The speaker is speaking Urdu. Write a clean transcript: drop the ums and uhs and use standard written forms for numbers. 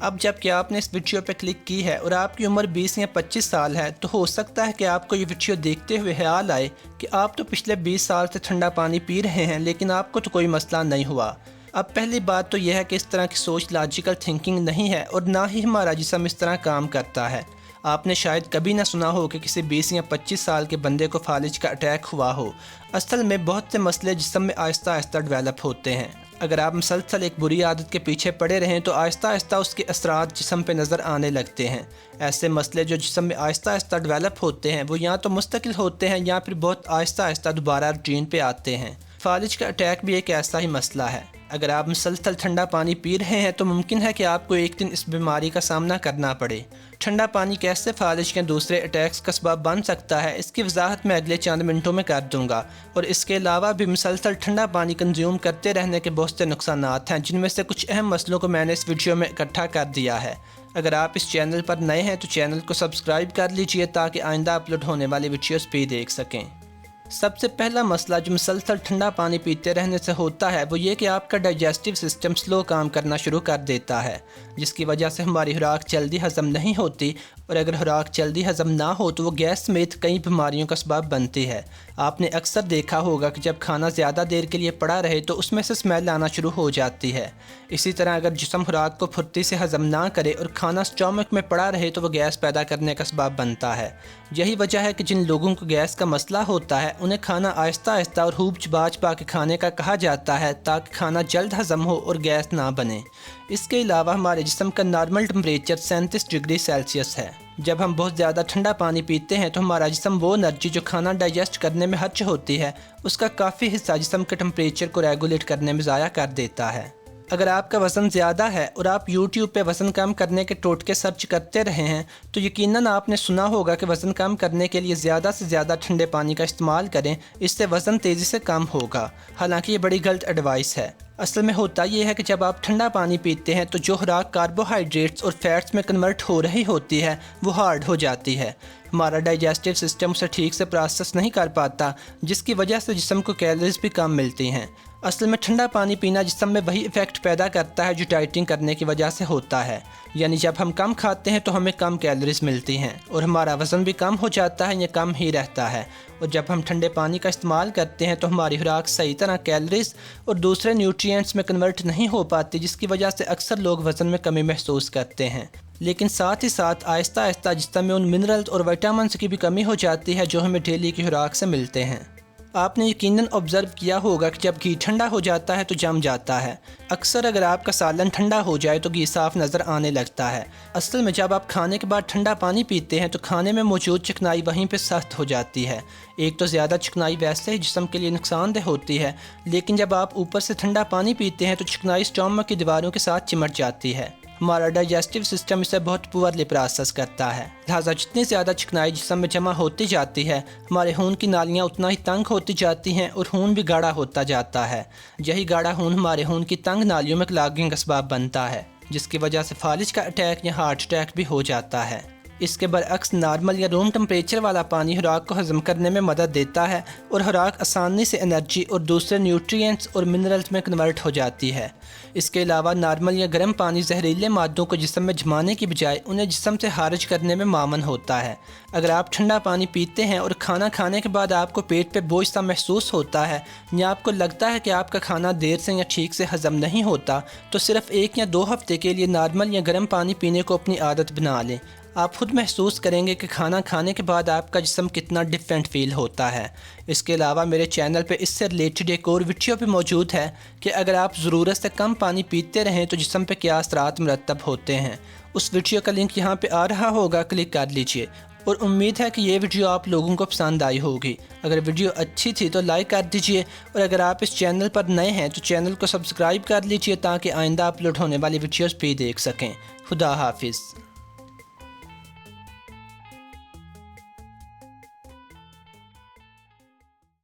اب جب کہ آپ نے اس ویڈیو پہ کلک کی ہے اور آپ کی عمر 20 یا 25 سال ہے تو ہو سکتا ہے کہ آپ کو یہ ویڈیو دیکھتے ہوئے خیال آئے کہ آپ تو پچھلے 20 سال سے ٹھنڈا پانی پی رہے ہیں لیکن آپ کو تو کوئی مسئلہ نہیں ہوا۔ اب پہلی بات تو یہ ہے کہ اس طرح کی سوچ لاجیکل تھنکنگ نہیں ہے اور نہ ہی ہمارا جسم اس طرح کام کرتا ہے۔ آپ نے شاید کبھی نہ سنا ہو کہ کسی 20 یا 25 سال کے بندے کو فالج کا اٹیک ہوا ہو۔ اصل میں بہت سے مسئلے جسم میں آہستہ آہستہ ڈیولپ ہوتے ہیں۔ اگر آپ مسلسل ایک بری عادت کے پیچھے پڑے رہیں تو آہستہ آہستہ اس کے اثرات جسم پہ نظر آنے لگتے ہیں۔ ایسے مسئلے جو جسم میں آہستہ آہستہ ڈیولپ ہوتے ہیں وہ یا تو مستقل ہوتے ہیں یا پھر بہت آہستہ آہستہ دوبارہ روٹین پہ آتے ہیں۔ فالج کا اٹیک بھی ایک ایسا ہی مسئلہ ہے۔ اگر آپ مسلسل ٹھنڈا پانی پی رہے ہیں تو ممکن ہے کہ آپ کو ایک دن اس بیماری کا سامنا کرنا پڑے۔ ٹھنڈا پانی کیسے فالج کے دوسرے اٹیکس کا سبب بن سکتا ہے، اس کی وضاحت میں اگلے چند منٹوں میں کر دوں گا، اور اس کے علاوہ بھی مسلسل ٹھنڈا پانی کنزیوم کرتے رہنے کے بہت سے نقصانات ہیں جن میں سے کچھ اہم مسئلوں کو میں نے اس ویڈیو میں اکٹھا کر دیا ہے۔ اگر آپ اس چینل پر نئے ہیں تو چینل کو سبسکرائب کر لیجئے تاکہ آئندہ اپلوڈ ہونے والی ویڈیوز بھی دیکھ سکیں۔ سب سے پہلا مسئلہ جو مسلسل ٹھنڈا پانی پیتے رہنے سے ہوتا ہے وہ یہ کہ آپ کا ڈائجسٹیو سسٹم سلو کام کرنا شروع کر دیتا ہے، جس کی وجہ سے ہماری خوراک جلدی ہضم نہیں ہوتی، اور اگر خوراک جلدی ہضم نہ ہو تو وہ گیس سمیت کئی بیماریوں کا سبب بنتی ہے۔ آپ نے اکثر دیکھا ہوگا کہ جب کھانا زیادہ دیر کے لیے پڑا رہے تو اس میں سے اسمیل آنا شروع ہو جاتی ہے۔ اسی طرح اگر جسم خوراک کو پھرتی سے ہضم نہ کرے اور کھانا اسٹومک میں پڑا رہے تو وہ گیس پیدا کرنے کا سبب بنتا ہے۔ یہی وجہ ہے کہ جن لوگوں کو گیس کا مسئلہ ہوتا ہے انہیں کھانا آہستہ آہستہ اور خوب چبا چبا کے کھانے کا کہا جاتا ہے تاکہ کھانا جلد ہضم ہو اور گیس نہ بنے۔ اس کے علاوہ ہمارے جسم کا نارمل ٹمپریچر 37 ڈگری سیلسیس ہے۔ جب ہم بہت زیادہ ٹھنڈا پانی پیتے ہیں تو ہمارا جسم وہ انرجی جو کھانا ڈائجسٹ کرنے میں خرچ ہوتی ہے اس کا کافی حصہ جسم کے ٹمپریچر کو ریگولیٹ کرنے میں ضائع کر دیتا ہے۔ اگر آپ کا وزن زیادہ ہے اور آپ یوٹیوب پہ وزن کم کرنے کے ٹوٹکے سرچ کرتے رہے ہیں تو یقیناً آپ نے سنا ہوگا کہ وزن کم کرنے کے لیے زیادہ سے زیادہ ٹھنڈے پانی کا استعمال کریں، اس سے وزن تیزی سے کم ہوگا۔ حالانکہ یہ بڑی غلط ایڈوائس ہے۔ اصل میں ہوتا یہ ہے کہ جب آپ ٹھنڈا پانی پیتے ہیں تو جو خوراک کاربوہائیڈریٹس اور فیٹس میں کنورٹ ہو رہی ہوتی ہے وہ ہارڈ ہو جاتی ہے۔ ہمارا ڈائجسٹیو سسٹم اسے ٹھیک سے پروسیس نہیں کر پاتا، جس کی وجہ سے جسم کو کیلوریز بھی کم ملتی ہیں۔ اصل میں ٹھنڈا پانی پینا جسم میں وہی ایفیکٹ پیدا کرتا ہے جو ڈائٹنگ کرنے کی وجہ سے ہوتا ہے، یعنی جب ہم کم کھاتے ہیں تو ہمیں کم کیلوریز ملتی ہیں اور ہمارا وزن بھی کم ہو جاتا ہے یا کم ہی رہتا ہے، اور جب ہم ٹھنڈے پانی کا استعمال کرتے ہیں تو ہماری خوراک صحیح طرح کیلوریز اور دوسرے نیوٹرینٹس میں کنورٹ نہیں ہو پاتی، جس کی وجہ سے اکثر لوگ وزن میں کمی محسوس کرتے ہیں۔ لیکن ساتھ ہی ساتھ آہستہ آہستہ جسم میں ان منرلز اور وٹامنس کی بھی کمی ہو جاتی ہے جو ہمیں ڈیلی کی خوراک سے ملتے ہیں۔ آپ نے یقیناً آبزرو کیا ہوگا کہ جب گھی ٹھنڈا ہو جاتا ہے تو جم جاتا ہے۔ اکثر اگر آپ کا سالن ٹھنڈا ہو جائے تو گھی صاف نظر آنے لگتا ہے۔ اصل میں جب آپ کھانے کے بعد ٹھنڈا پانی پیتے ہیں تو کھانے میں موجود چکنائی وہیں پہ سخت ہو جاتی ہے۔ ایک تو زیادہ چکنائی ویسے ہی جسم کے لیے نقصان دہ ہوتی ہے، لیکن جب آپ اوپر سے ٹھنڈا پانی پیتے ہیں تو چکنائی اسٹومک کی دیواروں کے ساتھ چمٹ جاتی ہے۔ ہمارا ڈائجسٹیو سسٹم اسے بہت پورلی پروسیس کرتا ہے، لہٰذا جتنی زیادہ چکنائی جسم میں جمع ہوتی جاتی ہے ہمارے خون کی نالیاں اتنا ہی تنگ ہوتی جاتی ہیں اور خون بھی گاڑھا ہوتا جاتا ہے۔ یہی گاڑھا خون ہمارے خون کی تنگ نالیوں میں کلاگنگ کا سبب بنتا ہے، جس کی وجہ سے فالج کا اٹیک یا ہارٹ اٹیک بھی ہو جاتا ہے۔ اس کے برعکس نارمل یا روم ٹمپریچر والا پانی خوراک کو ہضم کرنے میں مدد دیتا ہے اور خوراک آسانی سے انرجی اور دوسرے نیوٹرینٹس اور منرلز میں کنورٹ ہو جاتی ہے۔ اس کے علاوہ نارمل یا گرم پانی زہریلے مادوں کو جسم میں جمانے کی بجائے انہیں جسم سے خارج کرنے میں معاون ہوتا ہے۔ اگر آپ ٹھنڈا پانی پیتے ہیں اور کھانا کھانے کے بعد آپ کو پیٹ پہ بوجھ سا محسوس ہوتا ہے یا آپ کو لگتا ہے کہ آپ کا کھانا دیر سے یا ٹھیک سے ہضم نہیں ہوتا تو صرف 1 یا 2 ہفتے کے لیے نارمل یا گرم پانی پینے کو اپنی عادت بنا لیں۔ آپ خود محسوس کریں گے کہ کھانا کھانے کے بعد آپ کا جسم کتنا ڈفرینٹ فیل ہوتا ہے۔ اس کے علاوہ میرے چینل پہ اس سے ریلیٹڈ ایک اور ویڈیو بھی موجود ہے کہ اگر آپ ضرورت سے کم پانی پیتے رہیں تو جسم پہ کیا اثرات مرتب ہوتے ہیں۔ اس ویڈیو کا لنک یہاں پہ آ رہا ہوگا، کلک کر لیجئے، اور امید ہے کہ یہ ویڈیو آپ لوگوں کو پسند آئی ہوگی۔ اگر ویڈیو اچھی تھی تو لائک کر دیجئے، اور اگر آپ اس چینل پر نئے ہیں تو چینل کو سبسکرائب کر لیجئے تاکہ آئندہ اپلوڈ ہونے والی ویڈیوز بھی دیکھ سکیں۔ خدا حافظ۔